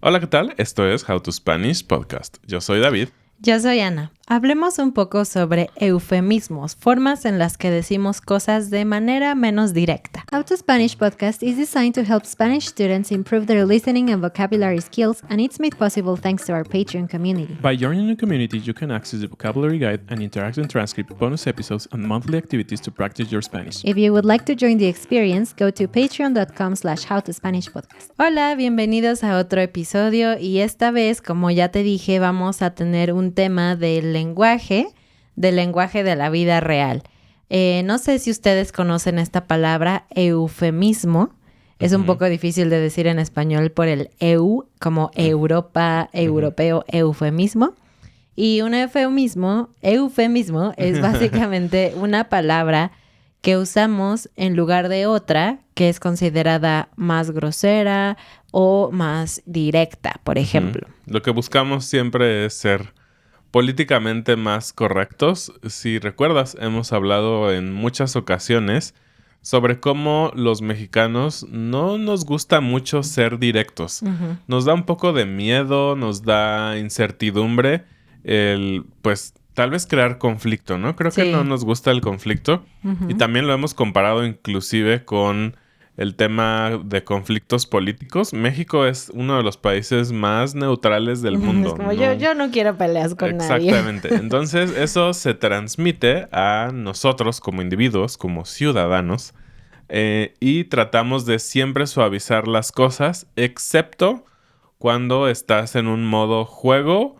Hola, ¿qué tal? Esto es How to Spanish Podcast. Yo soy David. Yo soy Ana. Hablemos un poco sobre eufemismos, formas en las que decimos cosas de manera menos directa. How to Spanish podcast is designed to help Spanish students improve their listening and vocabulary skills, and it's made possible thanks to our Patreon community. By joining the community, you can access the vocabulary guide and interactive transcript, bonus episodes, and monthly activities to practice your Spanish. If you would like to join the experience, go to patreon.com/howtospanishpodcast. Hola, bienvenidos a otro episodio y esta vez, como ya te dije, vamos a tener un tema del lenguaje de la vida real. No sé si ustedes conocen esta palabra eufemismo. Es un poco difícil de decir en español por el eu, como Europa, europeo, eufemismo. Y un eufemismo es básicamente una palabra que usamos en lugar de otra que es considerada más grosera o más directa, por ejemplo. Lo que buscamos siempre es ser políticamente más correctos. Si recuerdas, hemos hablado en muchas ocasiones sobre cómo los mexicanos no nos gusta mucho ser directos. Nos da un poco de miedo, nos da incertidumbre pues tal vez crear conflicto, ¿no? Creo que no nos gusta el conflicto. Y también lo hemos comparado inclusive con el tema de conflictos políticos. México es uno de los países más neutrales del mundo. Es como yo no quiero peleas con nadie. Exactamente. Entonces, eso se transmite a nosotros como individuos, como ciudadanos, y tratamos de siempre suavizar las cosas, excepto cuando estás en un modo juego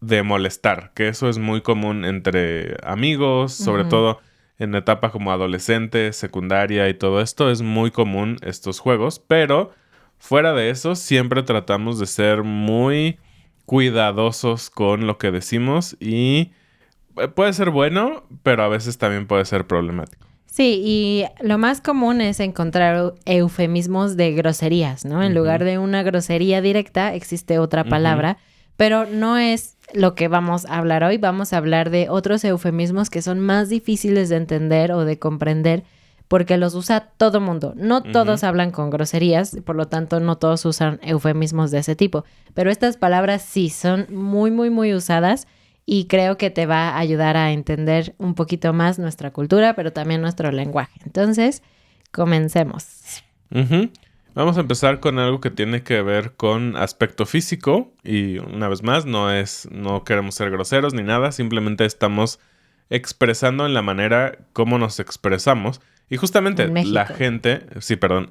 de molestar, que eso es muy común entre amigos, sobre todo en etapa como adolescente, secundaria y todo esto, es muy común estos juegos, pero fuera de eso siempre tratamos de ser muy cuidadosos con lo que decimos y puede ser bueno, pero a veces también puede ser problemático. Sí, y lo más común es encontrar eufemismos de groserías, ¿no? En lugar de una grosería directa existe otra palabra, pero no es lo que vamos a hablar hoy. Vamos a hablar de otros eufemismos que son más difíciles de entender o de comprender porque los usa todo mundo. No todos hablan con groserías, por lo tanto no todos usan eufemismos de ese tipo. Pero estas palabras sí son muy, muy, muy usadas y creo que te va a ayudar a entender un poquito más nuestra cultura, pero también nuestro lenguaje. Entonces, comencemos. Vamos a empezar con algo que tiene que ver con aspecto físico y una vez más no queremos ser groseros ni nada, simplemente estamos expresando en la manera como nos expresamos y justamente la gente,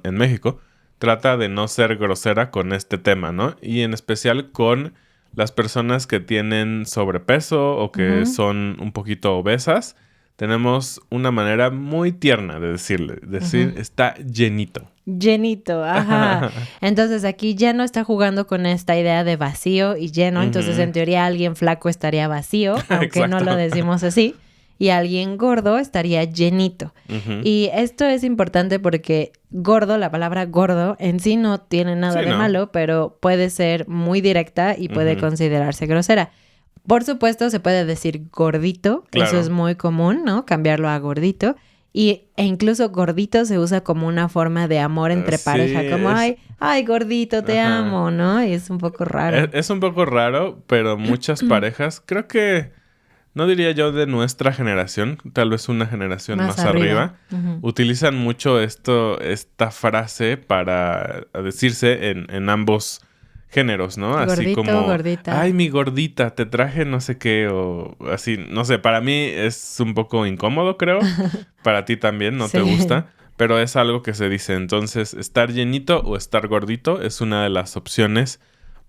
en México, trata de no ser grosera con este tema, ¿no? Y en especial con las personas que tienen sobrepeso o que son un poquito obesas. Tenemos una manera muy tierna de decir está llenito. Llenito, ajá. Entonces aquí lleno está jugando con esta idea de vacío y lleno. Entonces en teoría alguien flaco estaría vacío, aunque no lo decimos así. Y alguien gordo estaría llenito. Y esto es importante porque gordo, la palabra gordo en sí no tiene nada de malo, pero puede ser muy directa y puede considerarse grosera. Por supuesto, se puede decir gordito. Claro. Eso es muy común, ¿no? Cambiarlo a gordito. E incluso gordito se usa como una forma de amor entre pareja. Como, ay, gordito, te amo, ¿no? Y es un poco raro. Es un poco raro, pero muchas parejas, creo que, no diría yo de nuestra generación, tal vez una generación más arriba, utilizan mucho esta frase para decirse en ambos géneros, ¿no? Gordito, así como, gordita. Ay, mi gordita, te traje no sé qué, o así, no sé, para mí es un poco incómodo, creo. Para ti también, no te gusta, pero es algo que se dice. Entonces, estar llenito o estar gordito es una de las opciones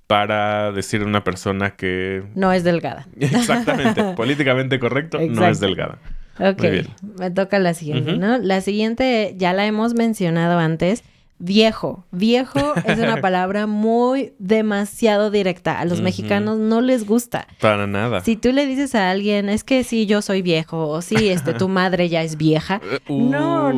para decir a una persona que... no es delgada. Exactamente, políticamente correcto, no es delgada. Ok, me toca la siguiente, ¿no? La siguiente ya la hemos mencionado antes. Viejo. Viejo es una palabra demasiado directa. A los mexicanos no les gusta. Para nada. Si tú le dices a alguien, es que sí, yo soy viejo, o sí, tu madre ya es vieja. No.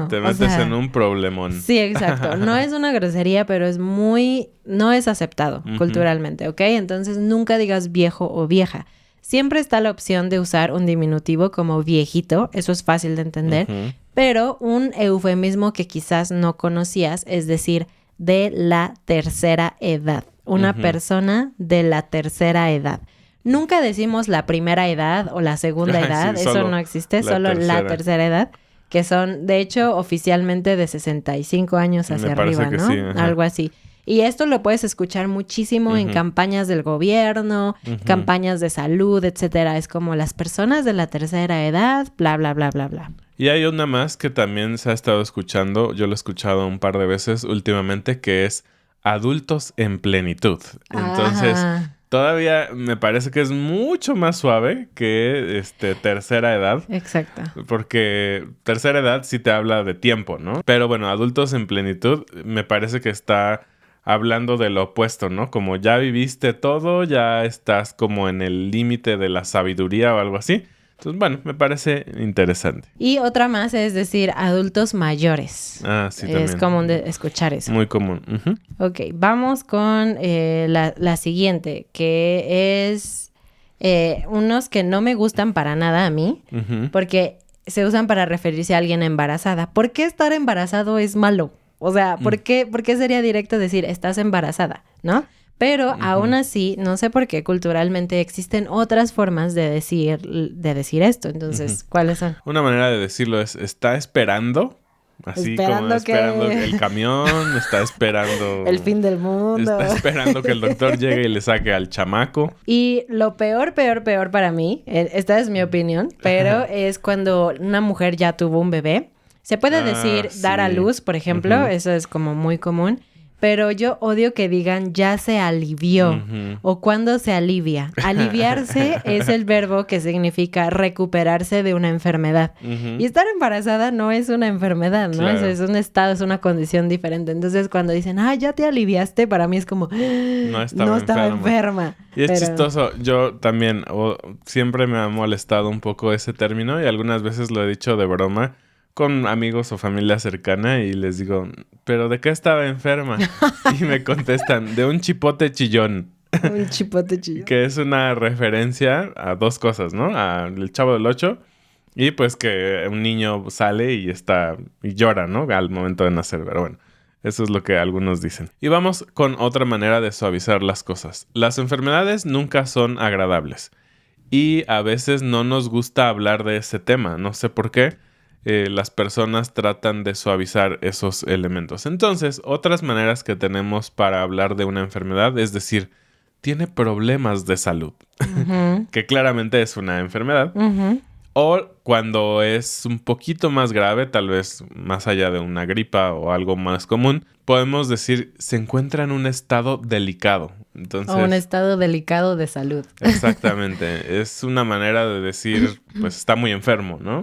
Te metes en un problemón. Sí, exacto. No es una grosería, pero no es aceptado culturalmente, ¿ok? Entonces, nunca digas viejo o vieja. Siempre está la opción de usar un diminutivo como viejito. Eso es fácil de entender. Pero un eufemismo que quizás no conocías es decir, de la tercera edad. una persona de la tercera edad. Nunca decimos la primera edad o la segunda edad, sí, eso no existe, solo la tercera edad, que son, de hecho, oficialmente de 65 años hacia arriba, ¿no? Sí, algo así. Y esto lo puedes escuchar muchísimo en campañas del gobierno, campañas de salud, etcétera. Es como las personas de la tercera edad, bla, bla, bla, bla, bla. Y hay una más que también se ha estado escuchando, yo lo he escuchado un par de veces últimamente, que es adultos en plenitud. Entonces, todavía me parece que es mucho más suave que tercera edad. Exacto. Porque tercera edad sí te habla de tiempo, ¿no? Pero bueno, adultos en plenitud me parece que está hablando de lo opuesto, ¿no? Como ya viviste todo, ya estás como en el límite de la sabiduría o algo así. Entonces, bueno, me parece interesante. Y otra más es decir, adultos mayores. Sí, también. Es común de escuchar eso. Muy común. Ok, vamos con la siguiente, que es unos que no me gustan para nada a mí, porque se usan para referirse a alguien embarazada. ¿Por qué estar embarazado es malo? O sea, ¿por qué sería directo decir estás embarazada, no? Pero aún así, no sé por qué culturalmente existen otras formas de decir esto. Entonces, ¿cuáles son? Una manera de decirlo es está esperando. Así como esperando el camión, está esperando... el fin del mundo. Está esperando que el doctor llegue y le saque al chamaco. Y lo peor para mí, esta es mi opinión, pero es cuando una mujer ya tuvo un bebé. Se puede decir dar a luz, por ejemplo, eso es como muy común. Pero yo odio que digan ya se alivió o cuando se alivia. Aliviarse es el verbo que significa recuperarse de una enfermedad. Y estar embarazada no es una enfermedad, ¿no? Claro. Es un estado, es una condición diferente. Entonces cuando dicen, ya te aliviaste, para mí es como, no estaba enferma. Y es chistoso. Yo también siempre me ha molestado un poco ese término y algunas veces lo he dicho de broma con amigos o familia cercana y les digo, ¿pero de qué estaba enferma? Y me contestan, de un chipote chillón. Un chipote chillón. Que es una referencia a dos cosas, ¿no? Al Chavo del Ocho y pues que un niño sale y llora, ¿no? Al momento de nacer, pero bueno. Eso es lo que algunos dicen. Y vamos con otra manera de suavizar las cosas. Las enfermedades nunca son agradables. Y a veces no nos gusta hablar de ese tema. No sé por qué. Las personas tratan de suavizar esos elementos. Entonces, otras maneras que tenemos para hablar de una enfermedad es decir, tiene problemas de salud, que claramente es una enfermedad. O cuando es un poquito más grave, tal vez más allá de una gripa o algo más común, podemos decir se encuentra en un estado delicado. Entonces, o un estado delicado de salud. Exactamente. Es una manera de decir, pues está muy enfermo, ¿no?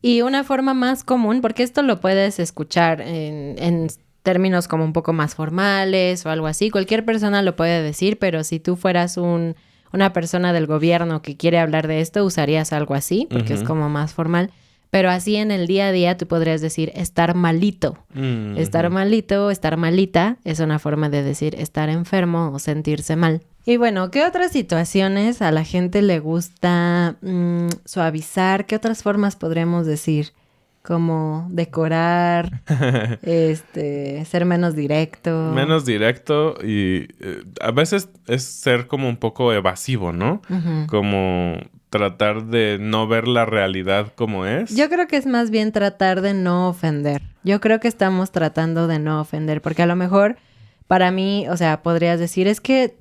Y una forma más común, porque esto lo puedes escuchar en términos como un poco más formales o algo así. Cualquier persona lo puede decir, pero si tú fueras una persona del gobierno que quiere hablar de esto, usarías algo así, porque es como más formal. Pero así en el día a día tú podrías decir estar malito. Estar malito, estar malita es una forma de decir estar enfermo o sentirse mal. Y bueno, ¿qué otras situaciones a la gente le gusta suavizar? ¿Qué otras formas podríamos decir? Como decorar, ser menos directo. Menos directo y a veces es ser como un poco evasivo, ¿no? Como tratar de no ver la realidad como es. Yo creo que es más bien tratar de no ofender. Yo creo que estamos tratando de no ofender, porque a lo mejor para mí, o sea, podrías decir, es que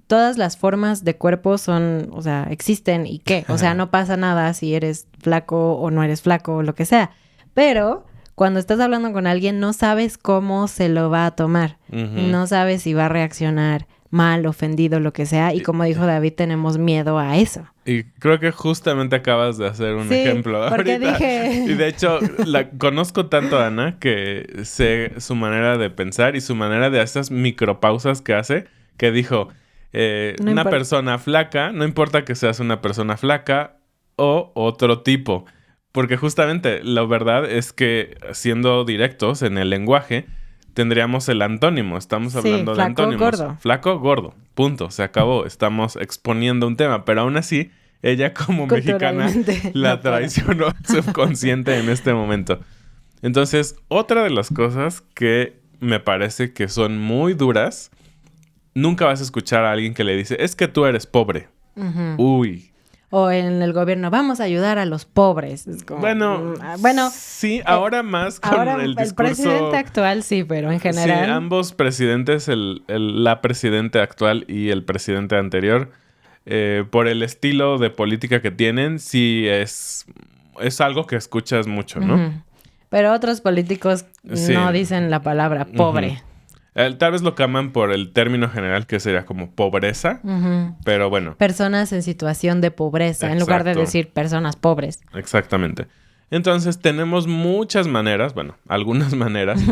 todas las formas de cuerpo son, o sea, existen y qué. O sea, no pasa nada si eres flaco o no eres flaco o lo que sea. Pero cuando estás hablando con alguien no sabes cómo se lo va a tomar. No sabes si va a reaccionar mal, ofendido, lo que sea. Y como dijo David, tenemos miedo a eso. Y creo que justamente acabas de hacer un ejemplo porque ahorita. Dije... Y de hecho, conozco tanto a Ana que sé su manera de pensar y su manera de esas micropausas que hace, que dijo, una persona flaca, no importa que seas una persona flaca o otro tipo. Porque justamente la verdad es que, siendo directos en el lenguaje, tendríamos el antónimo. Estamos hablando de antónimos. Gordo. Flaco, gordo. Punto. Se acabó. Estamos exponiendo un tema. Pero aún así, ella como mexicana la traicionó al subconsciente en este momento. Entonces, otra de las cosas que me parece que son muy duras nunca vas a escuchar a alguien que le dice, es que tú eres pobre. Uy. O en el gobierno, vamos a ayudar a los pobres. Es como, bueno, sí, ahora más con ahora el discurso... El presidente actual sí, pero en general... Sí, ambos presidentes, la presidenta actual y el presidente anterior, por el estilo de política que tienen, sí es algo que escuchas mucho, ¿no? Pero otros políticos no dicen la palabra pobre. Tal vez lo cambian por el término general que sería como pobreza, pero bueno. Personas en situación de pobreza, en lugar de decir personas pobres. Exactamente. Entonces tenemos muchas maneras, bueno, algunas maneras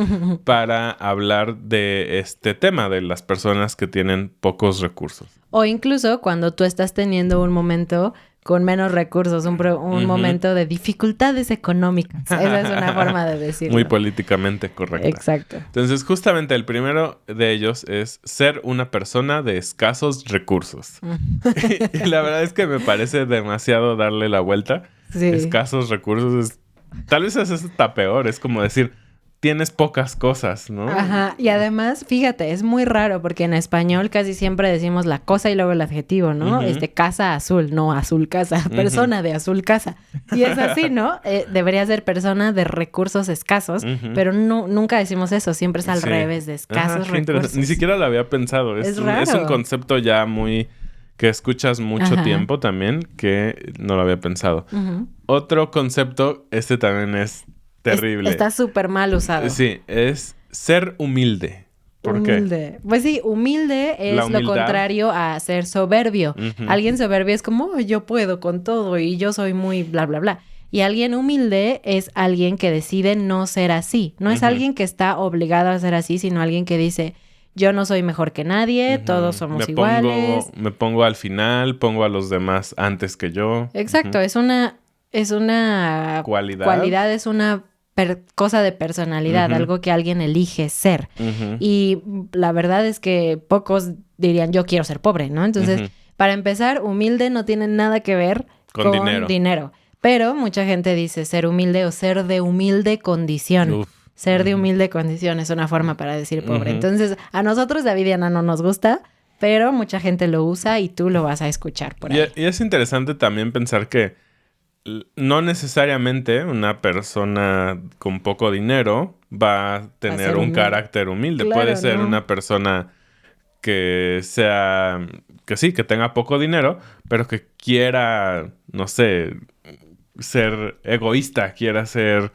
para hablar de este tema, de las personas que tienen pocos recursos. O incluso cuando tú estás teniendo un momento con menos recursos, un momento de dificultades económicas. Esa es una forma de decirlo. Muy políticamente correcta. Exacto. Entonces, justamente el primero de ellos es ser una persona de escasos recursos. Y la verdad es que me parece demasiado darle la vuelta. Sí. Escasos recursos. Tal vez eso está peor. Es como decir, tienes pocas cosas, ¿no? Ajá. Y además, fíjate, es muy raro porque en español casi siempre decimos la cosa y luego el adjetivo, ¿no? Casa azul, no azul casa. Persona de azul casa. Y es así, ¿no? Debería ser persona de recursos escasos, pero nunca decimos eso. Siempre es al revés, de escasos recursos. Ni siquiera lo había pensado. Es raro. Es un concepto ya muy... que escuchas mucho tiempo también, que no lo había pensado. Otro concepto, también es terrible. Está súper mal usado. Sí, es ser humilde. ¿Por qué? Pues sí, humilde es lo contrario a ser soberbio. Alguien soberbio es como, yo puedo con todo y yo soy muy bla, bla, bla. Y alguien humilde es alguien que decide no ser así. No es alguien que está obligado a ser así, sino alguien que dice... Yo no soy mejor que nadie, todos somos iguales. Me pongo al final, pongo a los demás antes que yo. Exacto, es una cualidad, es una cosa de personalidad, algo que alguien elige ser. Y la verdad es que pocos dirían, yo quiero ser pobre, ¿no? Entonces, para empezar, humilde no tiene nada que ver con dinero. Pero mucha gente dice ser humilde o ser de humilde condición. Uf. Ser de humilde condición es una forma para decir pobre. Entonces, a nosotros, David y Ana, no nos gusta, pero mucha gente lo usa y tú lo vas a escuchar por ahí. Y es interesante también pensar que no necesariamente una persona con poco dinero va a tener un carácter humilde. Claro, puede ser una persona que sea... que sí, que tenga poco dinero, pero que quiera, no sé, ser egoísta, quiera ser...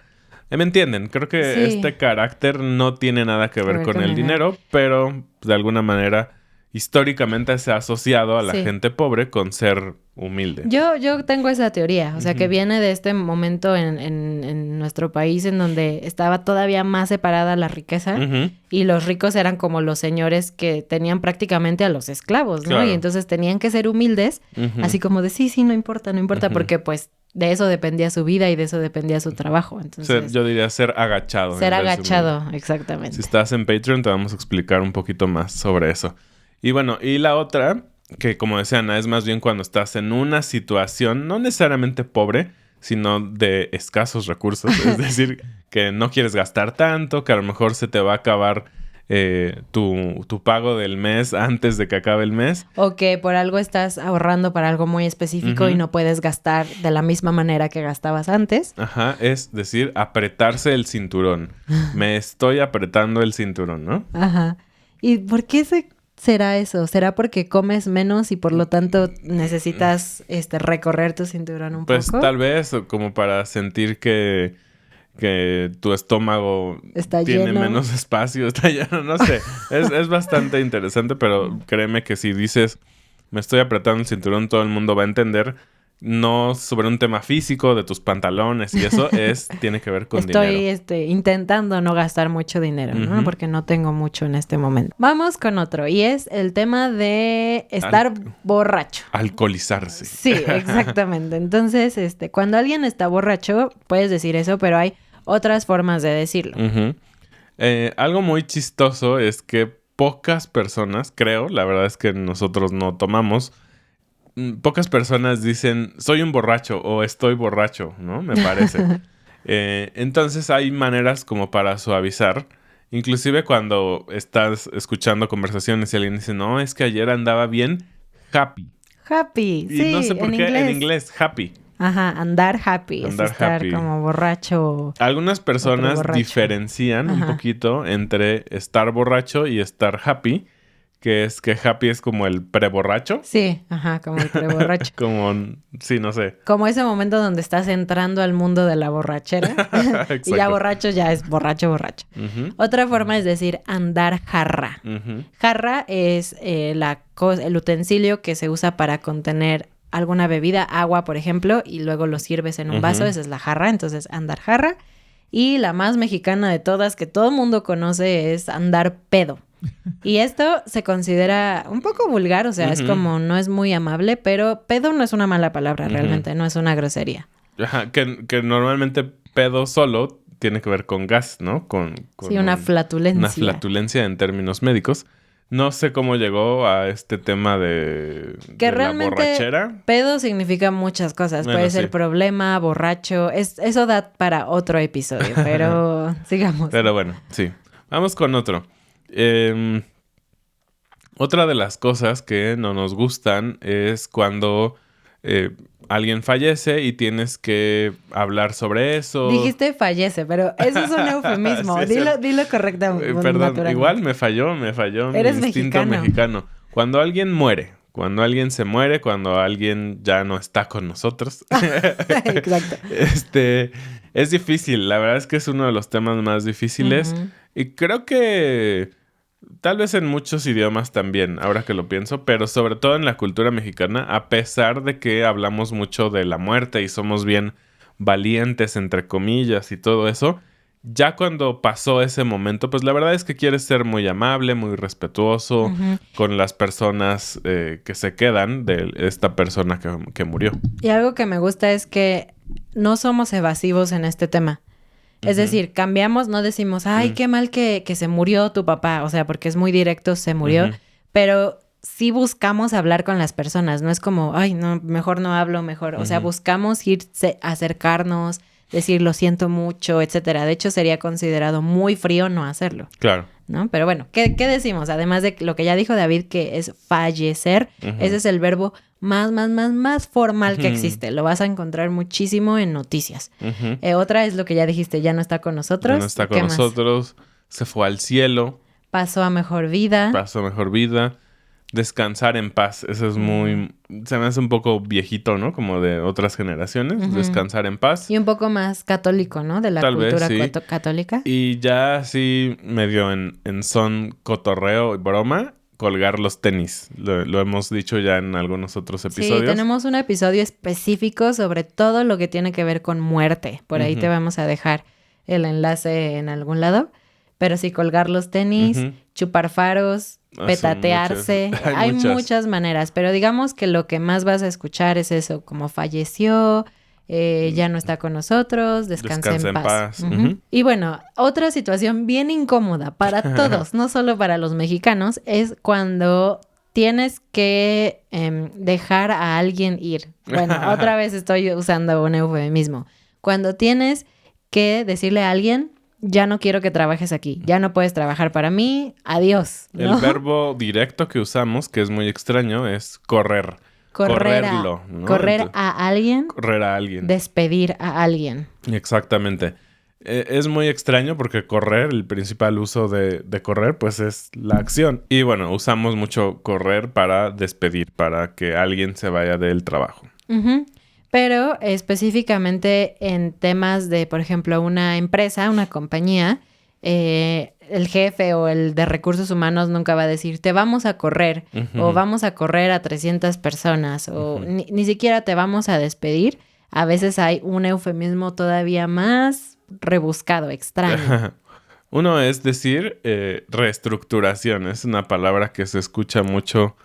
¿Me entienden? Creo que este carácter no tiene nada que ver con el dinero, pero de alguna manera históricamente se ha asociado a la gente pobre con ser humilde. Yo tengo esa teoría, o sea, que viene de este momento en nuestro país en donde estaba todavía más separada la riqueza y los ricos eran como los señores que tenían prácticamente a los esclavos, ¿no? Claro. Y entonces tenían que ser humildes, así como de sí, no importa, porque pues de eso dependía su vida y de eso dependía su trabajo. Entonces, yo diría ser agachado. Ser agachado, exactamente. Si estás en Patreon te vamos a explicar un poquito más sobre eso. Y bueno, y la otra, que como decía Ana, es más bien cuando estás en una situación no necesariamente pobre, sino de escasos recursos. Es decir, que no quieres gastar tanto, que a lo mejor se te va a acabar tu pago del mes antes de que acabe el mes. O que por algo estás ahorrando para algo muy específico y no puedes gastar de la misma manera que gastabas antes. Ajá, es decir, apretarse el cinturón. Me estoy apretando el cinturón, ¿no? Ajá. ¿Y por qué será eso? ¿Será porque comes menos y por lo tanto necesitas recorrer tu cinturón un poco? Pues tal vez como para sentir que tu estómago está tiene lleno. Menos espacio, está lleno, no sé. Es bastante interesante, pero créeme que si dices, me estoy apretando el cinturón, todo el mundo va a entender. No sobre un tema físico de tus pantalones y eso tiene que ver con dinero. Estoy intentando no gastar mucho dinero, ¿no? Porque no tengo mucho en este momento. Vamos con otro y es el tema de estar borracho. Alcoholizarse. Sí, exactamente. Entonces, cuando alguien está borracho, puedes decir eso, pero hay otras formas de decirlo. Algo muy chistoso es que pocas personas, creo, la verdad es que nosotros no tomamos... Pocas personas dicen, soy un borracho o estoy borracho, ¿no? Me parece. Entonces hay maneras como para suavizar Inclusive cuando estás escuchando conversaciones y alguien dice, no, es que ayer andaba bien happy. Happy, Y sí, no sé por qué en inglés, happy. Ajá, andar happy, Andar es estar happy. como borracho. Algunas personas borracho. diferencian un Ajá. poquito entre estar borracho y estar happy, que es que happy es como el preborracho. Sí, ajá, como el preborracho. Como, sí, no sé. Como ese momento donde estás entrando al mundo de la borrachera. Y ya Exacto. borracho ya es borracho. Ujú, Otra forma es decir andar jarra. ujú, Jarra es el utensilio que se usa para contener alguna bebida, agua, por ejemplo, y luego lo sirves en un vaso. Ujú. Esa es la jarra, entonces andar jarra. Y la más mexicana de todas, que todo el mundo conoce, es andar pedo. Y esto se considera un poco vulgar, o sea, es Ujú. como no es muy amable, pero pedo no es una mala palabra Ujú. realmente, no es una grosería. Ajá, que normalmente pedo solo tiene que ver con gas, ¿no? Con Sí, una flatulencia. una flatulencia en términos médicos. No sé cómo llegó a este tema de Que la realmente borrachera. pedo significa muchas cosas. Bueno, Puede ser sí. problema, borracho. Eso da para otro episodio, pero sigamos. Pero bueno, sí. Vamos con otro. Otra de las cosas que no nos gustan es cuando alguien fallece y tienes que hablar sobre eso. Dijiste fallece, pero eso es un eufemismo. Sí, es dilo, cierto. dilo correcta, Perdón, naturalmente. igual me falló mi Eres instinto mexicano. Cuando alguien muere, cuando alguien se muere, cuando alguien ya no está con nosotros. Exacto. Es difícil. La verdad es que es uno de los temas más difíciles. Ujú. Y creo que tal vez en muchos idiomas también, ahora que lo pienso, pero sobre todo en la cultura mexicana, a pesar de que hablamos mucho de la muerte y somos bien valientes, entre comillas, y todo eso, ya cuando pasó ese momento, pues la verdad es que quieres ser muy amable, muy respetuoso Ujú. con las personas que se quedan de esta persona que murió. Y algo que me gusta es que no somos evasivos en este tema. Es decir, cambiamos, no decimos, ay, qué mal que se murió tu papá, o sea, porque es muy directo, se murió, Ujú. pero sí buscamos hablar con las personas, no es como, ay, no, mejor no hablo, mejor, o sea, Ujú. buscamos acercarnos, decir lo siento mucho, etcétera. De hecho, sería considerado muy frío no hacerlo, Claro. ¿no? Pero bueno, ¿qué decimos? Además de lo que ya dijo David, que es fallecer, Ujú. ese es el verbo más formal que Ujú. existe. Lo vas a encontrar muchísimo en noticias. Ujú. Otra es lo que ya dijiste, ya no está con nosotros. Ya no está con ¿Qué más? nosotros, se fue al cielo, Pasó a mejor vida. pasó mejor vida. Descansar en paz, eso es muy... Se me hace un poco viejito, ¿no? Como de otras generaciones. Ujú. Descansar en paz. Y un poco más católico, ¿no? De la Tal vez, cultura sí. católica. Y ya así medio en son cotorreo y broma, colgar los tenis. Lo hemos dicho ya en algunos otros episodios. Sí, tenemos un episodio específico sobre todo lo que tiene que ver con muerte. Por ahí te vamos a dejar el enlace en algún lado. Pero sí, colgar los tenis, Ujú. chupar faros, Son petatearse. muchas. Hay muchas maneras, pero digamos que lo que más vas a escuchar es eso, como falleció, ya no está con nosotros, descansa en paz. Ujú. Ujú. Y bueno, otra situación bien incómoda para todos, no solo para los mexicanos, es cuando tienes que dejar a alguien ir. Bueno, otra vez estoy usando un eufemismo. Cuando tienes que decirle a alguien, ya no quiero que trabajes aquí, ya no puedes trabajar para mí, adiós, ¿no? El verbo directo que usamos, que es muy extraño, es correr. Correrlo, ¿no? correr Entonces, a alguien, correr a alguien. despedir a alguien. Exactamente. Es muy extraño porque correr, el principal uso de correr, pues es la acción. Y bueno, usamos mucho correr para despedir, para que alguien se vaya del trabajo. Ujú. Pero específicamente en temas de, por ejemplo, una empresa, una compañía, el jefe o el de recursos humanos nunca va a decir, te vamos a correr, Ujú. o vamos a correr a 300 personas, o ni siquiera te vamos a despedir. A veces hay un eufemismo todavía más rebuscado, extraño. Uno es decir, reestructuración. Es una palabra que se escucha mucho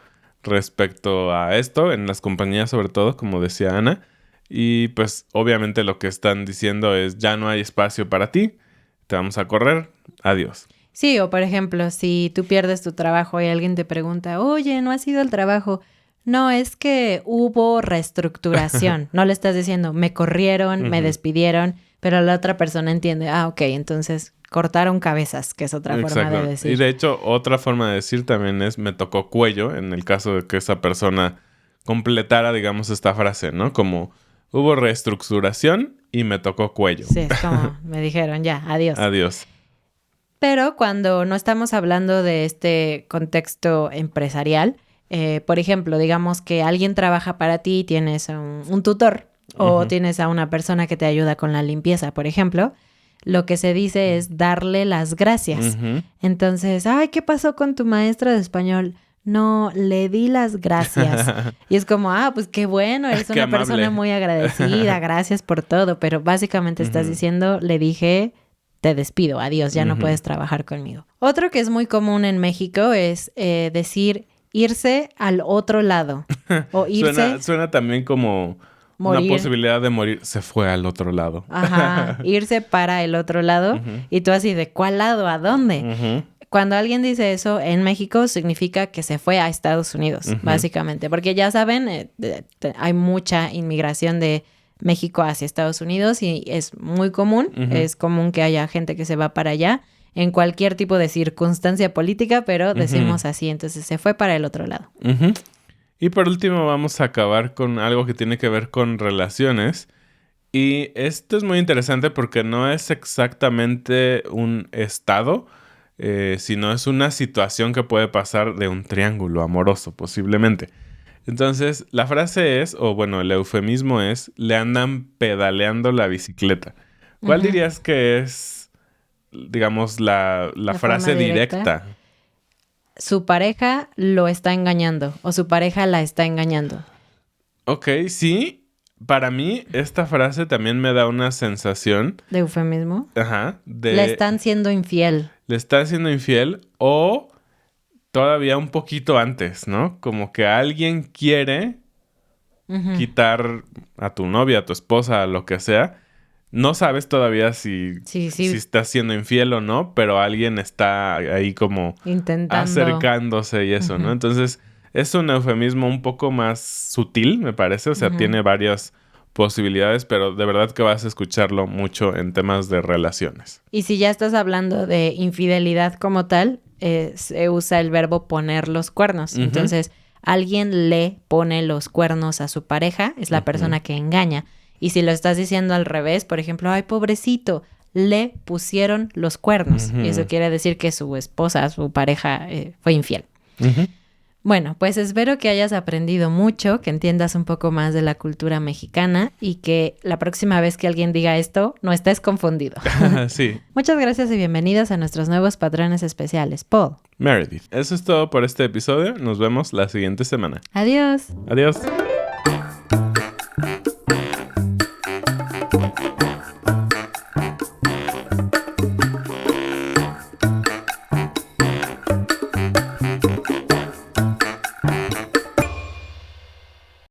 respecto a esto, en las compañías sobre todo, como decía Ana. Y pues obviamente lo que están diciendo es, ya no hay espacio para ti, te vamos a correr, adiós. Sí, o por ejemplo, si tú pierdes tu trabajo y alguien te pregunta, oye, ¿no has ido al trabajo? No, es que hubo reestructuración. No le estás diciendo, me corrieron, me Ujú. despidieron, pero la otra persona entiende, ok, entonces cortaron cabezas, que es otra forma de decir. Y de hecho, otra forma de decir también es me tocó cuello, en el caso de que esa persona completara, digamos, esta frase, ¿no? Como hubo reestructuración y me tocó cuello. Sí, es como me dijeron ya, adiós. Adiós. Pero cuando no estamos hablando de este contexto empresarial, por ejemplo, digamos que alguien trabaja para ti y tienes un tutor o tienes a una persona que te ayuda con la limpieza, por ejemplo, lo que se dice es darle las gracias. Entonces, ay, ¿qué pasó con tu maestra de español? No, le di las gracias. Y es como, pues qué bueno, eres una persona muy agradecida, gracias por todo. Pero básicamente estás diciendo, le dije, te despido, adiós, ya no puedes trabajar conmigo. Otro que es muy común en México es decir irse al otro lado. O irse... Suena también como morir. Una posibilidad de morir. Se fue al otro lado. Ajá, irse para el otro lado. Y tú así, ¿de cuál lado? ¿A dónde? Cuando alguien dice eso en México significa que se fue a Estados Unidos, básicamente. Porque ya saben, hay mucha inmigración de México hacia Estados Unidos y es muy común. Es común que haya gente que se va para allá en cualquier tipo de circunstancia política, pero decimos así. Entonces se fue para el otro lado. Y por último vamos a acabar con algo que tiene que ver con relaciones. Y esto es muy interesante porque no es exactamente un estado, sino es una situación que puede pasar de un triángulo amoroso, posiblemente. Entonces, la frase es, o bueno, el eufemismo es, le andan pedaleando la bicicleta. ¿Cuál dirías que es, digamos, la frase directa? Su pareja lo está engañando o su pareja la está engañando. Ok, sí. Para mí, esta frase también me da una sensación... ¿De eufemismo? Ajá. Le están siendo infiel. Le está siendo infiel o todavía un poquito antes, ¿no? Como que alguien quiere quitar a tu novia, a tu esposa, a lo que sea. No sabes todavía si está siendo infiel o no, pero alguien está ahí como intentando, acercándose y eso, ¿no? Entonces, es un eufemismo un poco más sutil, me parece. O sea, tiene varias posibilidades, pero de verdad que vas a escucharlo mucho en temas de relaciones. Y si ya estás hablando de infidelidad como tal, se usa el verbo poner los cuernos. Entonces, alguien le pone los cuernos a su pareja, es la persona que engaña. Y si lo estás diciendo al revés, por ejemplo, ay, pobrecito, le pusieron los cuernos. Y eso quiere decir que su esposa, su pareja, fue infiel. Bueno, pues espero que hayas aprendido mucho, que entiendas un poco más de la cultura mexicana y que la próxima vez que alguien diga esto, no estés confundido. Sí. Muchas gracias y bienvenidos a nuestros nuevos patrones especiales. Paul. Meredith. Eso es todo por este episodio. Nos vemos la siguiente semana. Adiós. Adiós.